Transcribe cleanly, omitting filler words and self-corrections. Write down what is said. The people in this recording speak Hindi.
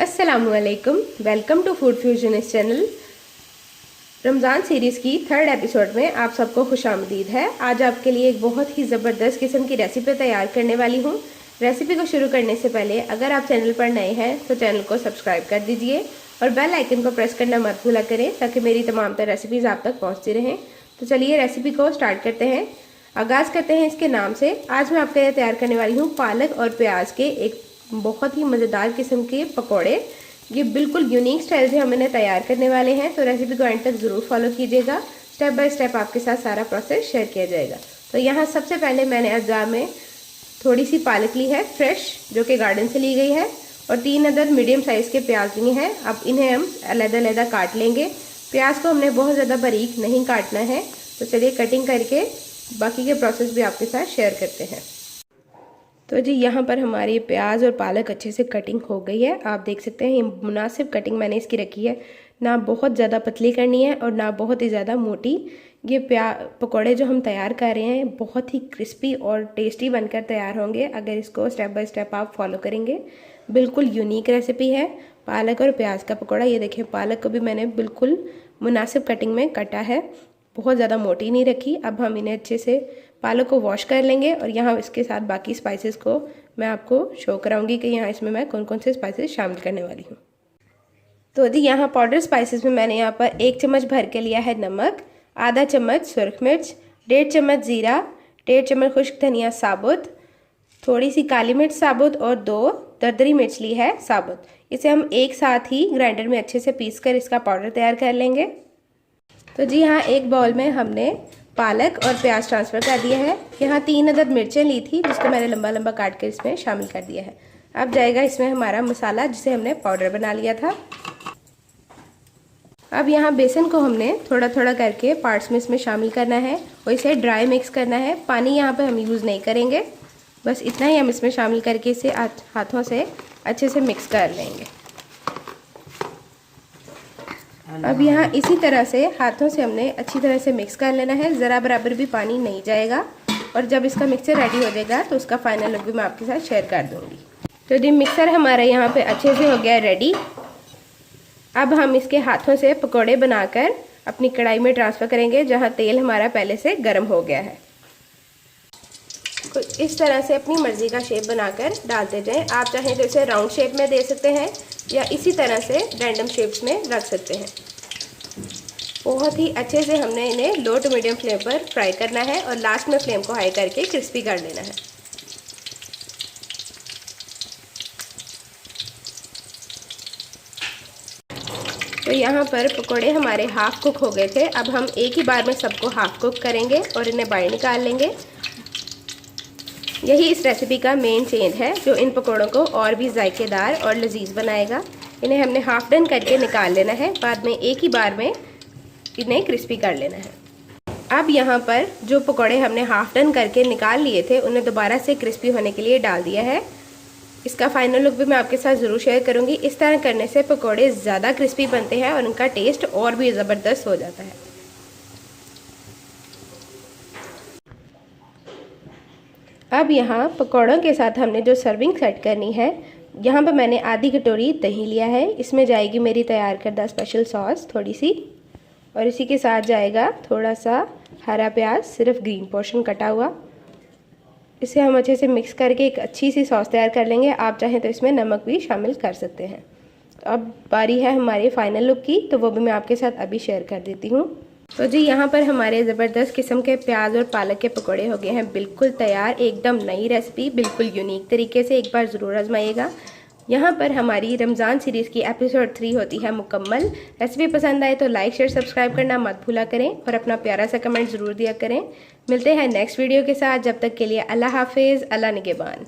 अस्सलामुअलैकुम, वेलकम टू फूड फ्यूजन इस चैनल। रमज़ान सीरीज़ की 3rd एपिसोड में आप सबको खुशामदीद है। आज आपके लिए एक बहुत ही ज़बरदस्त किस्म की रेसिपी तैयार करने वाली हूँ। रेसिपी को शुरू करने से पहले अगर आप चैनल पर नए हैं तो चैनल को सब्सक्राइब कर दीजिए और बेल आइकन को प्रेस करना मत भूला करें ताकि मेरी तमाम तरह रेसिपीज़ आप तक पहुँचती रहें। तो चलिए रेसिपी को स्टार्ट करते हैं। आगाज़ करते हैं इसके नाम से। आज मैं आपके लिए तैयार करने वाली हूँ पालक और प्याज के एक बहुत ही मज़ेदार किस्म के पकोड़े। ये बिल्कुल यूनिक स्टाइल से हम इन्हें तैयार करने वाले हैं, तो रेसिपी को एंड तक ज़रूर फॉलो कीजिएगा। स्टेप बाय स्टेप आपके साथ सारा प्रोसेस शेयर किया जाएगा। तो यहाँ सबसे पहले मैंने अज्जा में थोड़ी सी पालक ली है फ्रेश, जो कि गार्डन से ली गई है, और 3 अदद मीडियम साइज़ के प्याज लिए हैं। अब इन्हें हम अलग-अलग काट लेंगे। प्याज को हमने बहुत ज़्यादा बारीक नहीं काटना है। तो चलिए कटिंग करके बाकी के प्रोसेस भी आपके साथ शेयर करते हैं। तो जी यहाँ पर हमारी प्याज और पालक अच्छे से कटिंग हो गई है। आप देख सकते हैं ये मुनासिब कटिंग मैंने इसकी रखी है, ना बहुत ज़्यादा पतली करनी है और ना बहुत ही ज़्यादा मोटी। ये पकोड़े जो हम तैयार कर रहे हैं बहुत ही क्रिस्पी और टेस्टी बनकर तैयार होंगे अगर इसको स्टेप बाय स्टेप आप फॉलो करेंगे। बिल्कुल यूनिक रेसिपी है पालक और प्याज का पकौड़ा। ये देखिए पालक को भी मैंने बिल्कुल मुनासिब कटिंग में कटा है, बहुत ज़्यादा मोटी नहीं रखी। अब हम इन्हें अच्छे से पालक को वॉश कर लेंगे और यहाँ इसके साथ बाकी स्पाइसेस को मैं आपको शो कराऊंगी कि यहाँ इसमें मैं कौन कौन से स्पाइसेस शामिल करने वाली हूँ। तो जी यहाँ पाउडर स्पाइसेस में मैंने यहाँ पर 1 चम्मच भर के लिया है नमक, आधा चम्मच सुरख मिर्च, 1.5 चम्मच ज़ीरा, 1.5 चम्मच खुश्क धनिया साबुत, थोड़ी सी काली मिर्च साबुत और 2 दरदरी मिर्च ली है साबुत। इसे हम एक साथ ही ग्राइंडर में अच्छे से पीस कर इसका पाउडर तैयार कर लेंगे। तो जी यहाँ एक बाउल में हमने पालक और प्याज ट्रांसफ़र कर दिया है। यहाँ 3 अदद मिर्चें ली थी जिसको मैंने लंबा लंबा काट कर इसमें शामिल कर दिया है। अब जाएगा इसमें हमारा मसाला जिसे हमने पाउडर बना लिया था। अब यहाँ बेसन को हमने थोड़ा थोड़ा करके पार्ट्स में इसमें शामिल करना है और इसे ड्राई मिक्स करना है। पानी यहाँ पर हम यूज़ नहीं करेंगे, बस इतना ही हम इसमें शामिल करके इसे हाथों से अच्छे से मिक्स कर लेंगे। अब यहाँ इसी तरह से हाथों से हमने अच्छी तरह से मिक्स कर लेना है, ज़रा बराबर भी पानी नहीं जाएगा। और जब इसका मिक्सर रेडी हो जाएगा तो उसका फाइनल लुक भी मैं आपके साथ शेयर कर दूँगी। तो जी मिक्सर हमारा यहाँ पे अच्छे से हो गया रेडी। अब हम इसके हाथों से पकोड़े बनाकर अपनी कढ़ाई में ट्रांसफ़र करेंगे जहाँ तेल हमारा पहले से गर्म हो गया है। तो इस तरह से अपनी मर्ज़ी का शेप बनाकर डालते जाएं। आप चाहें तो इसे राउंड शेप में दे सकते हैं या इसी तरह से रैंडम शेप्स में रख सकते हैं। बहुत ही अच्छे से हमने इन्हें लो टू मीडियम फ्लेम पर फ्राई करना है और लास्ट में फ्लेम को हाई करके क्रिस्पी कर लेना है। तो यहाँ पर पकोड़े हमारे हाफ कुक हो गए थे। अब हम एक ही बार में सबको हाफ कुक करेंगे और इन्हें बाहर निकाल लेंगे। यही इस रेसिपी का मेन चेंज है जो इन पकोड़ों को और भी जायकेदार और लजीज बनाएगा। इन्हें हमने हाफ डन करके निकाल लेना है, बाद में एक ही बार में इन्हें क्रिस्पी कर लेना है। अब यहाँ पर जो पकोड़े हमने हाफ डन करके निकाल लिए थे उन्हें दोबारा से क्रिस्पी होने के लिए डाल दिया है। इसका फाइनल लुक भी मैं आपके साथ ज़रूर शेयर करूँगी। इस तरह करने से पकोड़े ज़्यादा क्रिस्पी बनते हैं और उनका टेस्ट और भी ज़बरदस्त हो जाता है। अब यहाँ पकौड़ों के साथ हमने जो सर्विंग सेट करनी है, यहाँ पर मैंने आधी कटोरी दही लिया है। इसमें जाएगी मेरी तैयार करदा स्पेशल सॉस थोड़ी सी, और इसी के साथ जाएगा थोड़ा सा हरा प्याज, सिर्फ ग्रीन पोर्शन कटा हुआ। इसे हम अच्छे से मिक्स करके एक अच्छी सी सॉस तैयार कर लेंगे। आप चाहें तो इसमें नमक भी शामिल कर सकते हैं। तो अब बारी है हमारे फाइनल लुक की, तो वो भी मैं आपके साथ अभी शेयर कर देती हूँ। तो जी यहाँ पर हमारे ज़बरदस्त किस्म के प्याज और पालक के पकोड़े हो गए हैं बिल्कुल तैयार। एकदम नई रेसिपी, बिल्कुल यूनिक तरीके से, एक बार ज़रूर आजमाइएगा। यहाँ पर हमारी रमज़ान सीरीज़ की एपिसोड 3 होती है मुकम्मल। रेसिपी पसंद आए तो लाइक शेयर सब्सक्राइब करना मत भूला करें और अपना प्यारा सा कमेंट ज़रूर दिया करें। मिलते हैं नेक्स्ट वीडियो के साथ, जब तक के लिए अल्लाह हाफिज़, अल्लाह निगहबान।